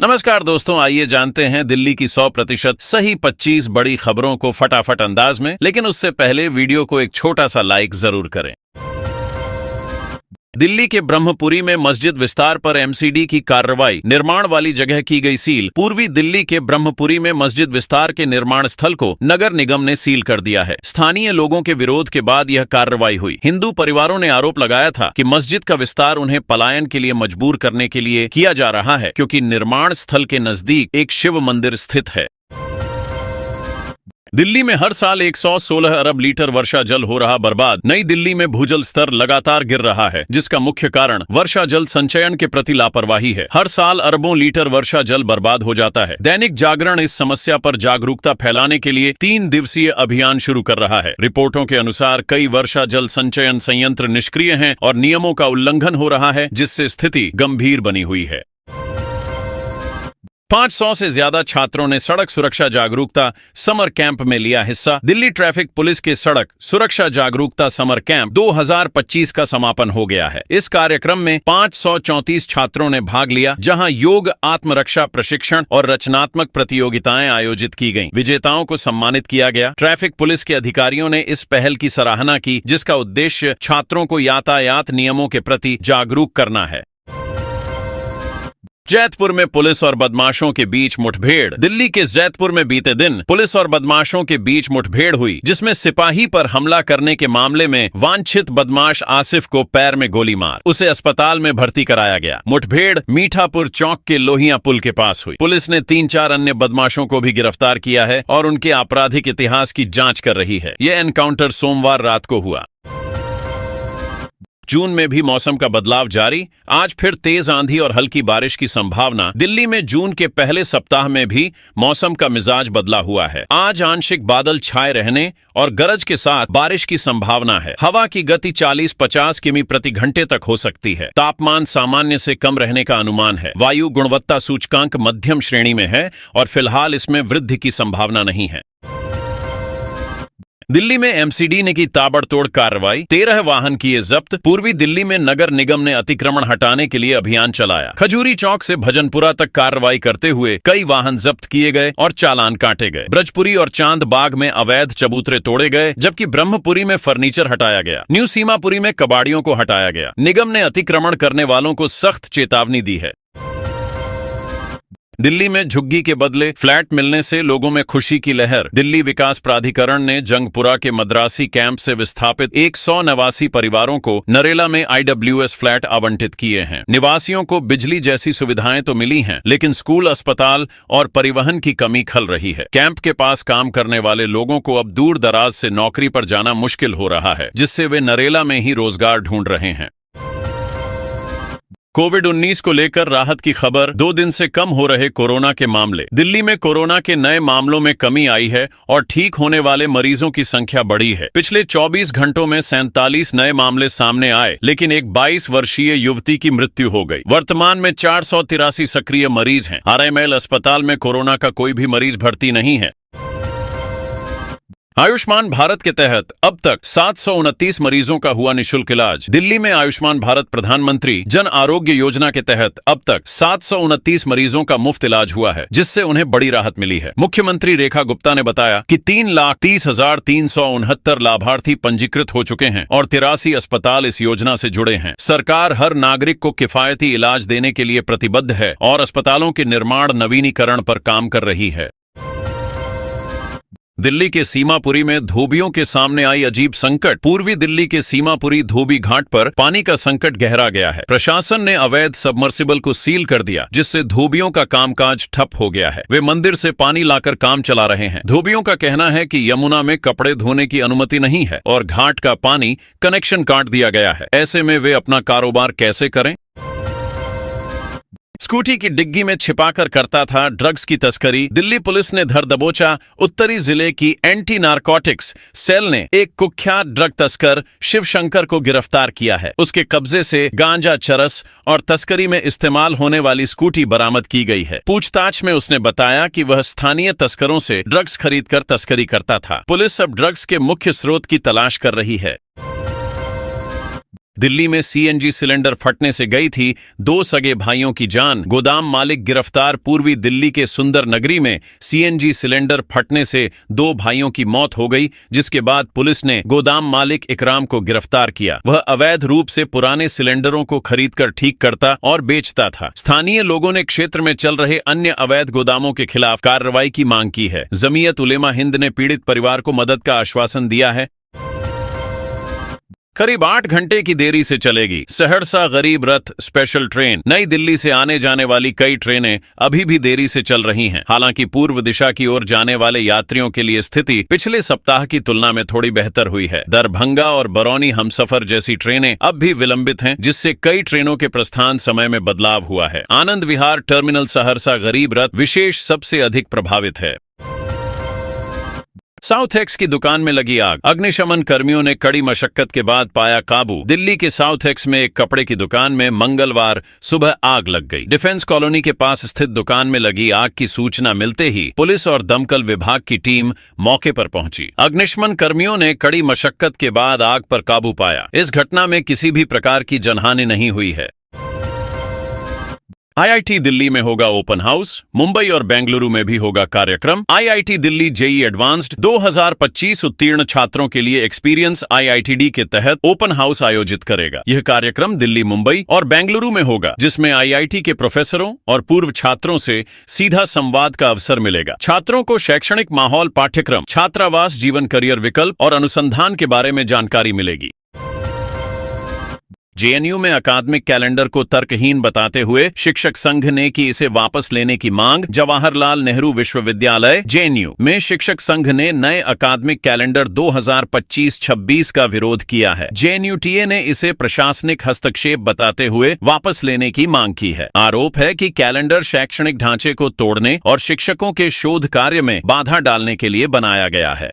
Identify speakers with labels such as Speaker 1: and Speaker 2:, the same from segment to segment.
Speaker 1: नमस्कार दोस्तों, आइए जानते हैं दिल्ली की 100% सही 25 बड़ी खबरों को फटाफट अंदाज में। लेकिन उससे पहले वीडियो को एक छोटा सा लाइक जरूर करें। दिल्ली के ब्रह्मपुरी में मस्जिद विस्तार पर एमसीडी की कार्रवाई, निर्माण वाली जगह की गई सील। पूर्वी दिल्ली के ब्रह्मपुरी में मस्जिद विस्तार के निर्माण स्थल को नगर निगम ने सील कर दिया है। स्थानीय लोगों के विरोध के बाद यह कार्रवाई हुई। हिंदू परिवारों ने आरोप लगाया था कि मस्जिद का विस्तार उन्हें पलायन के लिए मजबूर करने के लिए किया जा रहा है, क्योंकि निर्माण स्थल के नजदीक एक शिव मंदिर स्थित है। दिल्ली में हर साल 116 अरब लीटर वर्षा जल हो रहा बर्बाद। नई दिल्ली में भूजल स्तर लगातार गिर रहा है, जिसका मुख्य कारण वर्षा जल संचयन के प्रति लापरवाही है। हर साल अरबों लीटर वर्षा जल बर्बाद हो जाता है। दैनिक जागरण इस समस्या पर जागरूकता फैलाने के लिए 3 दिवसीय अभियान शुरू कर रहा है। रिपोर्टों के अनुसार कई वर्षा जल संचयन संयंत्र निष्क्रिय हैं और नियमों का उल्लंघन हो रहा है, जिससे स्थिति गंभीर बनी हुई है। 500 से ज्यादा छात्रों ने सड़क सुरक्षा जागरूकता समर कैंप में लिया हिस्सा। दिल्ली ट्रैफिक पुलिस के सड़क सुरक्षा जागरूकता समर कैंप 2025 का समापन हो गया है। इस कार्यक्रम में 534 छात्रों ने भाग लिया, जहां योग, आत्मरक्षा प्रशिक्षण और रचनात्मक प्रतियोगिताएं आयोजित की गईं। विजेताओं को सम्मानित किया गया। ट्रैफिक पुलिस के अधिकारियों ने इस पहल की सराहना की, जिसका उद्देश्य छात्रों को यातायात नियमों के प्रति जागरूक करना है। जैतपुर में पुलिस और बदमाशों के बीच मुठभेड़। दिल्ली के जैतपुर में बीते दिन पुलिस और बदमाशों के बीच मुठभेड़ हुई, जिसमें सिपाही पर हमला करने के मामले में वांछित बदमाश आसिफ को पैर में गोली मार उसे अस्पताल में भर्ती कराया गया। मुठभेड़ मीठापुर चौक के लोहिया पुल के पास हुई। पुलिस ने 3-4 अन्य बदमाशों को भी गिरफ्तार किया है और उनके आपराधिक इतिहास की जांच कर रही है। यह एनकाउंटर सोमवार रात को हुआ। जून में भी मौसम का बदलाव जारी। आज फिर तेज आंधी और हल्की बारिश की संभावना। दिल्ली में जून के पहले सप्ताह में भी मौसम का मिजाज बदला हुआ है। आज आंशिक बादल छाए रहने और गरज के साथ बारिश की संभावना है। हवा की गति 40-50 किमी प्रति घंटे तक हो सकती है। तापमान सामान्य से कम रहने का अनुमान है। वायु गुणवत्ता सूचकांक मध्यम श्रेणी में है और फिलहाल इसमें वृद्धि की संभावना नहीं है। दिल्ली में एमसीडी ने की ताबड़तोड़ कार्रवाई, 13 वाहन किए जब्त। पूर्वी दिल्ली में नगर निगम ने अतिक्रमण हटाने के लिए अभियान चलाया। खजूरी चौक से भजनपुरा तक कार्रवाई करते हुए कई वाहन जब्त किए गए और चालान काटे गए। ब्रजपुरी और चांद बाग में अवैध चबूतरे तोड़े गए, जबकि ब्रह्मपुरी में फर्नीचर हटाया गया। न्यू सीमापुरी में कबाड़ियों को हटाया गया। निगम ने अतिक्रमण करने वालों को सख्त चेतावनी दी है। दिल्ली में झुग्गी के बदले फ्लैट मिलने से लोगों में खुशी की लहर। दिल्ली विकास प्राधिकरण ने जंगपुरा के मद्रासी कैंप से विस्थापित 189 परिवारों को नरेला में IWS फ्लैट आवंटित किए हैं। निवासियों को बिजली जैसी सुविधाएं तो मिली हैं, लेकिन स्कूल, अस्पताल और परिवहन की कमी खल रही है। कैंप के पास काम करने वाले लोगों को अब दूर दराज से नौकरी पर जाना मुश्किल हो रहा है, जिससे वे नरेला में ही रोजगार ढूंढ रहे हैं। कोविड-19 को लेकर राहत की खबर। 2 दिन से कम हो रहे कोरोना के मामले। दिल्ली में कोरोना के नए मामलों में कमी आई है और ठीक होने वाले मरीजों की संख्या बढ़ी है। पिछले 24 घंटों में 47 नए मामले सामने आए, लेकिन एक 22 वर्षीय युवती की मृत्यु हो गई। वर्तमान में 483 सक्रिय मरीज हैं। RML अस्पताल में कोरोना का कोई भी मरीज भर्ती नहीं है। आयुष्मान भारत के तहत अब तक 729 मरीजों का हुआ निःशुल्क इलाज। दिल्ली में आयुष्मान भारत प्रधानमंत्री जन आरोग्य योजना के तहत अब तक 729 मरीजों का मुफ्त इलाज हुआ है, जिससे उन्हें बड़ी राहत मिली है। मुख्यमंत्री रेखा गुप्ता ने बताया कि 3,30,369 लाभार्थी पंजीकृत हो चुके हैं और 83 अस्पताल इस योजना से जुड़े हैं। सरकार हर नागरिक को किफायती इलाज देने के लिए प्रतिबद्ध है और अस्पतालों के निर्माण नवीनीकरण पर काम कर रही है। दिल्ली के सीमापुरी में धोबियों के सामने आई अजीब संकट। पूर्वी दिल्ली के सीमापुरी धोबी घाट पर पानी का संकट गहरा गया है। प्रशासन ने अवैध सबमर्सिबल को सील कर दिया, जिससे धोबियों का कामकाज ठप हो गया है। वे मंदिर से पानी लाकर काम चला रहे हैं। धोबियों का कहना है कि यमुना में कपड़े धोने की अनुमति नहीं है और घाट का पानी कनेक्शन काट दिया गया है। ऐसे में वे अपना कारोबार कैसे करें? स्कूटी की डिग्गी में छिपाकर करता था ड्रग्स की तस्करी। दिल्ली पुलिस ने धर दबोचा। उत्तरी जिले की एंटी नारकोटिक्स सेल ने एक कुख्यात ड्रग तस्कर शिवशंकर को गिरफ्तार किया है। उसके कब्जे से गांजा, चरस और तस्करी में इस्तेमाल होने वाली स्कूटी बरामद की गई है। पूछताछ में उसने बताया कि वह स्थानीय तस्करों से ड्रग्स खरीदकर तस्करी करता था। पुलिस अब ड्रग्स के मुख्य स्रोत की तलाश कर रही है। दिल्ली में सीएनजी सिलेंडर फटने से गई थी 2 सगे भाइयों की जान। गोदाम मालिक गिरफ्तार। पूर्वी दिल्ली के सुंदर नगरी में सीएनजी सिलेंडर फटने से 2 भाइयों की मौत हो गई, जिसके बाद पुलिस ने गोदाम मालिक इकराम को गिरफ्तार किया। वह अवैध रूप से पुराने सिलेंडरों को खरीदकर ठीक करता और बेचता था। स्थानीय लोगों ने क्षेत्र में चल रहे अन्य अवैध गोदामों के खिलाफ कार्रवाई की मांग की है। जमीयत उलेमा हिंद ने पीड़ित परिवार को मदद का आश्वासन दिया है। करीब 8 घंटे की देरी से चलेगी सहरसा गरीब रथ स्पेशल ट्रेन। नई दिल्ली से आने जाने वाली कई ट्रेनें अभी भी देरी से चल रही हैं। हालांकि पूर्व दिशा की ओर जाने वाले यात्रियों के लिए स्थिति पिछले सप्ताह की तुलना में थोड़ी बेहतर हुई है। दरभंगा और बरौनी हमसफर जैसी ट्रेनें अब भी विलंबित हैं, जिससे कई ट्रेनों के प्रस्थान समय में बदलाव हुआ है। आनंद विहार टर्मिनल सहरसा गरीब रथ विशेष सबसे अधिक प्रभावित है। साउथ एक्स की दुकान में लगी आग। अग्निशमन कर्मियों ने कड़ी मशक्कत के बाद पाया काबू। दिल्ली के साउथ एक्स में एक कपड़े की दुकान में मंगलवार सुबह आग लग गई। डिफेंस कॉलोनी के पास स्थित दुकान में लगी आग की सूचना मिलते ही पुलिस और दमकल विभाग की टीम मौके पर पहुंची। अग्निशमन कर्मियों ने कड़ी मशक्कत के बाद आग पर काबू पाया। इस घटना में किसी भी प्रकार की जनहानि नहीं हुई है। आईआईटी दिल्ली में होगा ओपन हाउस। मुंबई और बेंगलुरु में भी होगा कार्यक्रम। आईआईटी दिल्ली जेई एडवांस्ड 2025 उत्तीर्ण छात्रों के लिए एक्सपीरियंस आईआईटीडी के तहत ओपन हाउस आयोजित करेगा। यह कार्यक्रम दिल्ली, मुंबई और बेंगलुरु में होगा, जिसमें आईआईटी के प्रोफेसरों और पूर्व छात्रों से सीधा संवाद का अवसर मिलेगा। छात्रों को शैक्षणिक माहौल, पाठ्यक्रम, छात्रावास, जीवन, करियर विकल्प और अनुसंधान के बारे में जानकारी मिलेगी। जेएनयू में अकादमिक कैलेंडर को तर्कहीन बताते हुए शिक्षक संघ ने की इसे वापस लेने की मांग। जवाहरलाल नेहरू विश्वविद्यालय जेएनयू में शिक्षक संघ ने नए अकादमिक कैलेंडर 2025-26 का विरोध किया है। जेएनयूटीए ने इसे प्रशासनिक हस्तक्षेप बताते हुए वापस लेने की मांग की है। आरोप है कि कैलेंडर शैक्षणिक ढांचे को तोड़ने और शिक्षकों के शोध कार्य में बाधा डालने के लिए बनाया गया है।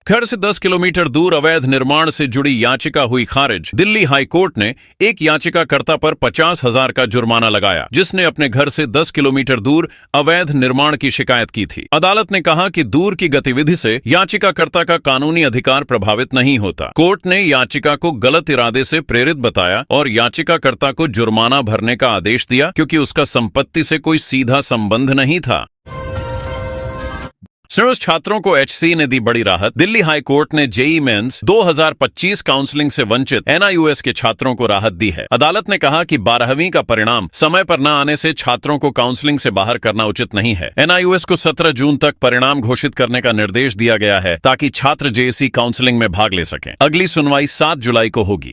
Speaker 1: घर से 10 किलोमीटर दूर अवैध निर्माण से जुड़ी याचिका हुई खारिज। दिल्ली हाई कोर्ट ने एक याचिकाकर्ता पर 50,000 का जुर्माना लगाया, जिसने अपने घर से 10 किलोमीटर दूर अवैध निर्माण की शिकायत की थी। अदालत ने कहा कि दूर की गतिविधि से याचिकाकर्ता का कानूनी अधिकार प्रभावित नहीं होता। कोर्ट ने याचिका को गलत इरादे से प्रेरित बताया और याचिकाकर्ता को जुर्माना भरने का आदेश दिया, क्योंकि उसका संपत्ति से कोई सीधा संबंध नहीं था। सर्वोच्च छात्रों को एचसी ने दी बड़ी राहत। दिल्ली हाई कोर्ट ने जेईई मेंस 2025 काउंसलिंग से वंचित एनआईयूएस के छात्रों को राहत दी है। अदालत ने कहा कि 12वीं का परिणाम समय पर न आने से छात्रों को काउंसलिंग से बाहर करना उचित नहीं है। एनआईयूएस को 17 जून तक परिणाम घोषित करने का निर्देश दिया गया है, ताकि छात्र जेईई काउंसलिंग में भाग ले सकें। अगली सुनवाई 7 जुलाई को होगी।